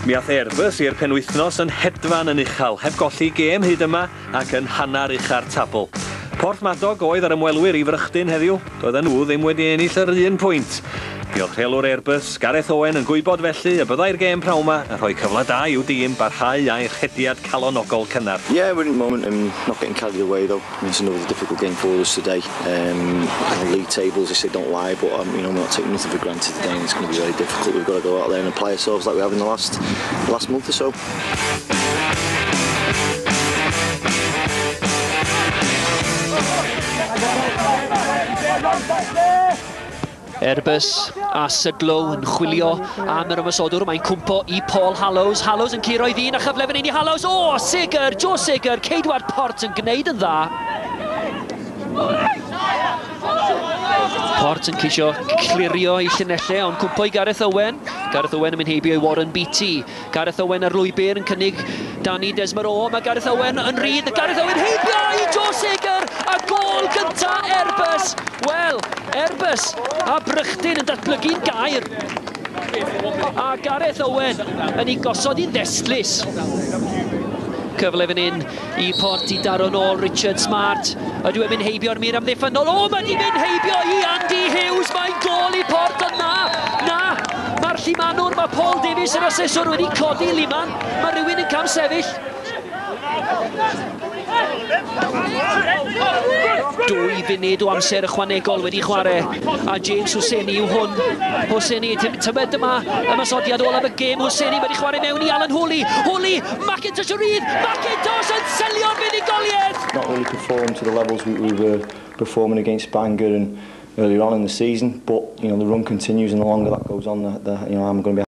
Mi ath Airbus i'r penwythnos yn hedfan yn uchel, heb golli gêm hyd yma ac yn hannar ucha'r tabl. Porthmadog oedd ar ymwelwyr i frychdyn heddiw, doedden nhw ddim wedi ennill yr 1 pwynt. Diolchreolwr Airbus, Gareth Owen yn gwybod felly y byddai'r gêm prawn 'ma yn rhoi cyfle da i'w dîm barhau â'i chediad calonogol cynnar. Yeah, we're in the moment and not getting carried away though. It's another difficult game for us today. League tables, they say don't lie, but we're not taking nothing for granted today, and it's going to be very difficult. We've got to go out there and apply ourselves like we have in the last month or so. Airbus a Syglow yn chwilio am yr ymysodwr. Mae'n cwmpo i Paul Hallows. Hallows yn curo i ddyn a chyfle fan hyn i Hallows. O, Sigurd, Joe Sigurd, Ceidwad Port yn gwneud yn dda. Port yn ceisio clirio i llunellau, ond cwmpo i Gareth Owen. Gareth Owen yn mynd heibio i Warren Beatty. Gareth Owen ar lwybr yn cynnig Danny Desmaro. Mae Gareth Owen yn rydd. Gareth Owen heibio i Joe Sigurd. A gol gynta Airbus. Wel, Airbus a Brychdyn yn datblygu'n gair. A Gareth Owen yn ei gosod i'n ddestlus. Cyfle fan hyn i Port i daro nôl Richard Smart. Ydw e'n mynd heibio'r mir amddiffynol. O, mae di mynd heibio i Andy Hughes. Mae'n gol i Port, ond na. Mae'r llimanwr, mae Paul Davies yr asesor wedi codi Liman. Mae rhywun yn cam sefyll. Dwy funud o amser ychwanegol wedi chwarae, a James Hosseini yw hwn. Hosseini, tybed yma ymysodiad olaf y gêm. Hosseini wedi chwarae mewn i Alan Hooley. Hooley, Macintosh o rydd. Macintosh yn selio'r fuddugoliaeth. Not really performed to the levels we were performing against Bangor and earlier on in the season, but the run continues, and the longer that goes on, I'm going to be